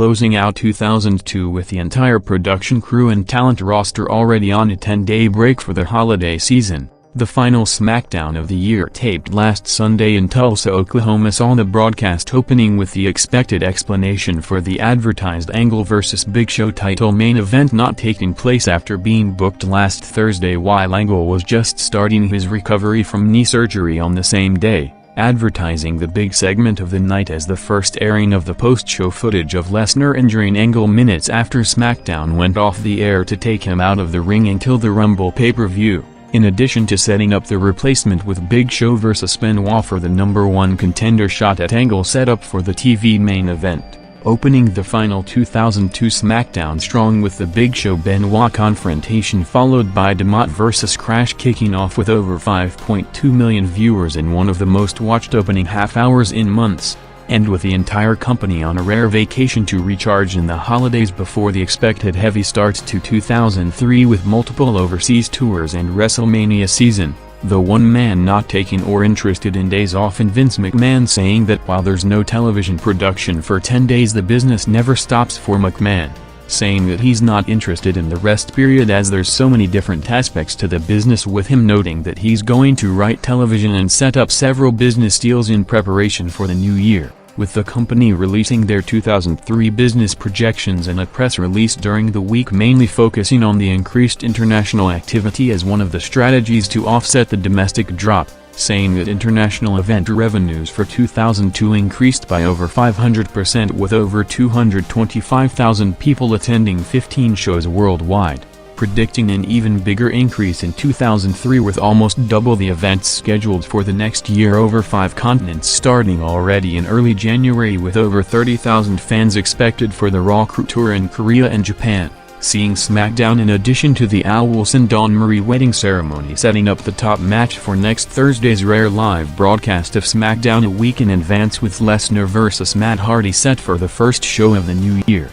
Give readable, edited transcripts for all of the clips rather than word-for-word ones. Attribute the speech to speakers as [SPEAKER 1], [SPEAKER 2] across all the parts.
[SPEAKER 1] closing out 2002 with the entire production crew and talent roster already on a 10-day break for the holiday season. The final SmackDown of the year, taped last Sunday in Tulsa, Oklahoma, saw the broadcast opening with the expected explanation for the advertised Angle vs. Big Show title main event not taking place after being booked last Thursday while Angle was just starting his recovery from knee surgery on the same day, advertising the big segment of the night as the first airing of the post-show footage of Lesnar injuring Angle minutes after SmackDown went off the air to take him out of the ring until the Rumble pay-per-view. In addition to setting up the replacement with Big Show vs. Benoit for the #1 contender shot at Angle set up for the TV main event, opening the final 2002 SmackDown strong with the Big Show-Benoit confrontation followed by Benoit vs. Crash kicking off with over 5.2 million viewers in one of the most watched opening half hours in months, and with the entire company on a rare vacation to recharge in the holidays before the expected heavy start to 2003 with multiple overseas tours and WrestleMania season, the one man not taking or interested in days off and Vince McMahon saying that while there's no television production for 10 days the business never stops for McMahon, saying that he's not interested in the rest period as there's so many different aspects to the business, with him noting that he's going to write television and set up several business deals in preparation for the new year, with the company releasing their 2003 business projections in a press release during the week mainly focusing on the increased international activity as one of the strategies to offset the domestic drop, saying that international event revenues for 2002 increased by over 500% with over 225,000 people attending 15 shows worldwide, predicting an even bigger increase in 2003 with almost double the events scheduled for the next year over 5 continents starting already in early January with over 30,000 fans expected for the Raw Crew Tour in Korea and Japan, seeing SmackDown in addition to the Al Wilson-Dawn Marie wedding ceremony setting up the top match for next Thursday's rare live broadcast of SmackDown a week in advance with Lesnar vs. Matt Hardy set for the first show of the new year.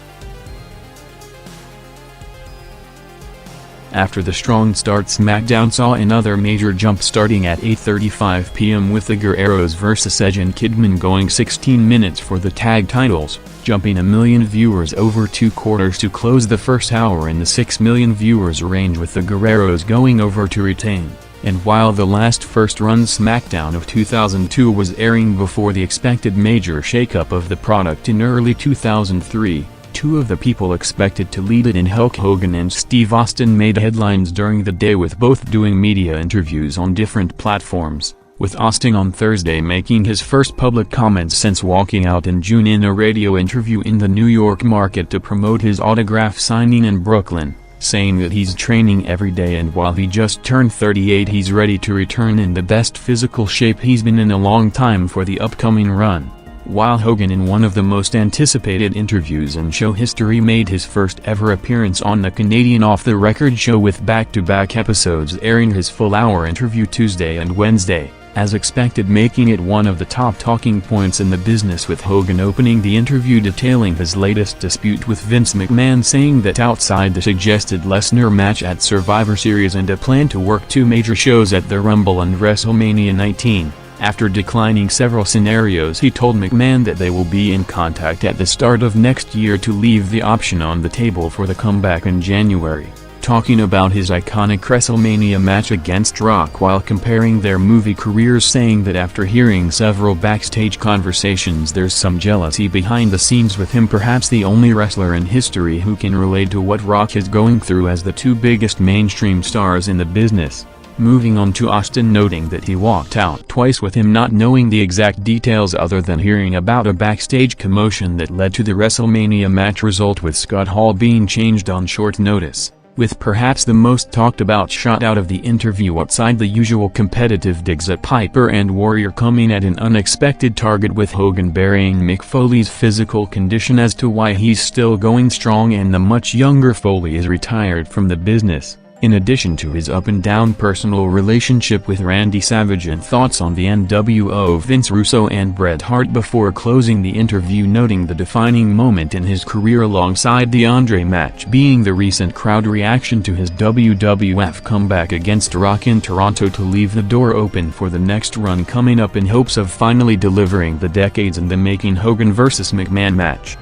[SPEAKER 1] After the strong start, SmackDown saw another major jump starting at 8:35 p.m. with the Guerreros vs. Edge and Kidman going 16 minutes for the tag titles, jumping 1 million viewers over 2 quarters to close the first hour in the 6 million viewers range with the Guerreros going over to retain. And while the last first-run SmackDown of 2002 was airing before the expected major shakeup of the product in early 2003, 2 of the people expected to lead it in Hulk Hogan and Steve Austin made headlines during the day with both doing media interviews on different platforms, with Austin on Thursday making his first public comments since walking out in June in a radio interview in the New York market to promote his autograph signing in Brooklyn, saying that he's training every day and while he just turned 38 he's ready to return in the best physical shape he's been in a long time for the upcoming run. While Hogan, in one of the most anticipated interviews in show history, made his first ever appearance on the Canadian Off the Record show with back-to-back episodes airing his full-hour interview Tuesday and Wednesday, as expected, making it one of the top talking points in the business, with Hogan opening the interview detailing his latest dispute with Vince McMahon, saying that outside the suggested Lesnar match at Survivor Series and a plan to work 2 major shows at the Rumble and WrestleMania 19, after declining several scenarios he told McMahon that they will be in contact at the start of next year to leave the option on the table for the comeback in January, talking about his iconic WrestleMania match against Rock while comparing their movie careers, saying that after hearing several backstage conversations there's some jealousy behind the scenes with him, perhaps the only wrestler in history who can relate to what Rock is going through as the 2 biggest mainstream stars in the business. Moving on to Austin, noting that he walked out twice with him not knowing the exact details other than hearing about a backstage commotion that led to the WrestleMania match result with Scott Hall being changed on short notice, with perhaps the most talked about shot out of the interview outside the usual competitive digs at Piper and Warrior coming at an unexpected target, with Hogan burying Mick Foley's physical condition as to why he's still going strong and the much younger Foley is retired from the business, in addition to his up-and-down personal relationship with Randy Savage and thoughts on the NWO Vince Russo and Bret Hart, before closing the interview noting the defining moment in his career alongside the Andre match being the recent crowd reaction to his WWF comeback against Rock in Toronto to leave the door open for the next run coming up in hopes of finally delivering the decades in the making Hogan vs. McMahon match.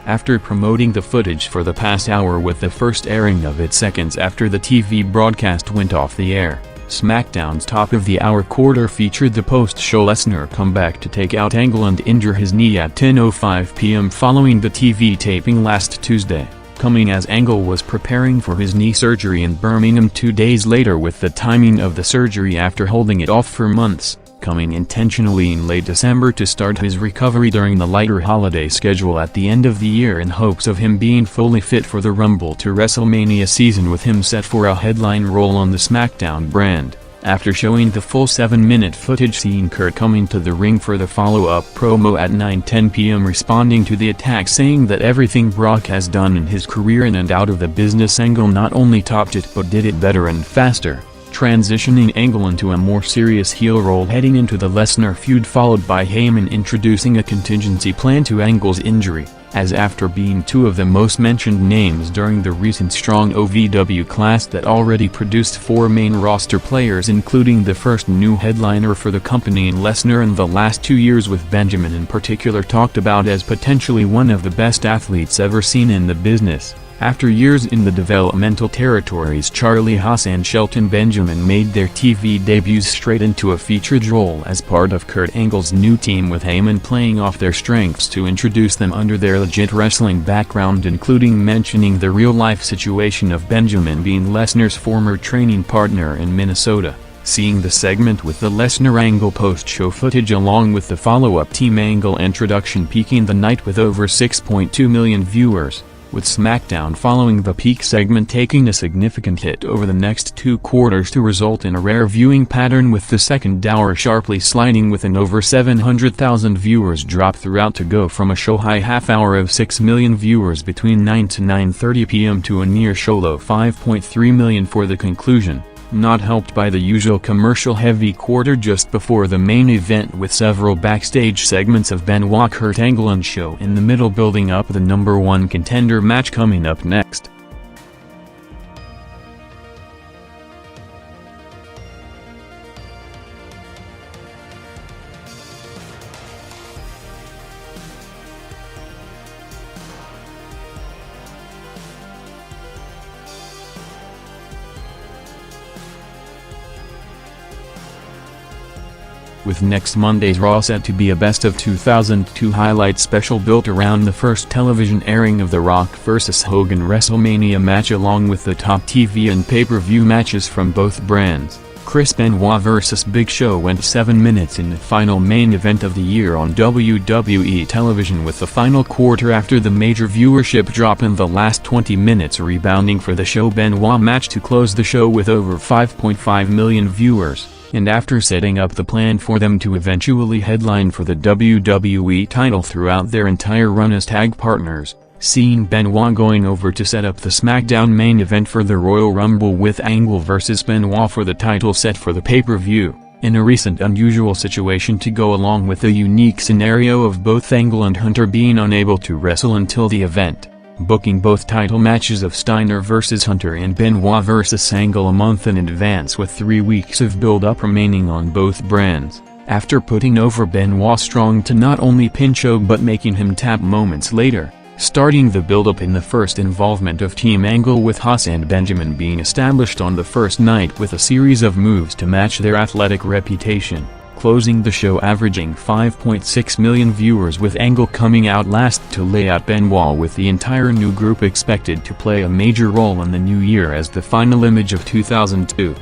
[SPEAKER 1] After promoting the footage for the past hour with the first airing of it seconds after the TV broadcast went off the air, SmackDown's top of the hour quarter featured the post-show Lesnar comeback to take out Angle and injure his knee at 10:05 p.m. following the TV taping last Tuesday, coming as Angle was preparing for his knee surgery in Birmingham 2 days later, with the timing of the surgery after holding it off for months, coming intentionally in late December to start his recovery during the lighter holiday schedule at the end of the year in hopes of him being fully fit for the Rumble to WrestleMania season, with him set for a headline role on the SmackDown brand. After showing the full 7-minute footage, seeing Kurt coming to the ring for the follow-up promo at 9:10 p.m. responding to the attack, saying that everything Brock has done in his career in and out of the business, Angle not only topped it but did it better and faster, transitioning Angle into a more serious heel role heading into the Lesnar feud, followed by Heyman introducing a contingency plan to Angle's injury, as after being two of the most mentioned names during the recent strong OVW class that already produced 4 main roster players, including the first new headliner for the company in Lesnar in the last 2 years, with Benjamin in particular talked about as potentially one of the best athletes ever seen in the business. After years in the developmental territories, Charlie Haas and Shelton Benjamin made their TV debuts straight into a featured role as part of Kurt Angle's new team, with Heyman playing off their strengths to introduce them under their legit wrestling background, including mentioning the real-life situation of Benjamin being Lesnar's former training partner in Minnesota. Seeing the segment with the Lesnar Angle post-show footage along with the follow-up Team Angle introduction peaking the night with over 6.2 million viewers, with SmackDown following the peak segment taking a significant hit over the next 2 quarters to result in a rare viewing pattern, with the second hour sharply sliding with an over 700,000 viewers drop throughout to go from a show-high half hour of 6 million viewers between 9 to 9:30 p.m. to a near-show low 5.3 million for the conclusion, not helped by the usual commercial-heavy quarter just before the main event, with several backstage segments of Benoit, Kurt Angle and Show in the middle building up the #1 contender match coming up next. With next Monday's Raw set to be a Best of 2002 highlight special built around the first television airing of The Rock vs. Hogan WrestleMania match, along with the top TV and pay-per-view matches from both brands. Chris Benoit vs. Big Show went 7 minutes in the final main event of the year on WWE television, with the final quarter after the major viewership drop in the last 20 minutes rebounding for the Show Benoit match to close the show with over 5.5 million viewers. And after setting up the plan for them to eventually headline for the WWE title throughout their entire run as tag partners, seeing Benoit going over to set up the SmackDown main event for the Royal Rumble with Angle vs. Benoit for the title set for the pay-per-view, in a recent unusual situation to go along with the unique scenario of both Angle and Hunter being unable to wrestle until the event, booking both title matches of Steiner vs. Hunter and Benoit vs. Angle a month in advance, with 3 weeks of build-up remaining on both brands. After putting over Benoit strong to not only pin Show but making him tap moments later, starting the build-up in the first involvement of Team Angle, with Haas and Benjamin being established on the first night with a series of moves to match their athletic reputation, closing the show averaging 5.6 million viewers, with Angle coming out last to lay out Benoit, with the entire new group expected to play a major role in the new year as the final image of 2002.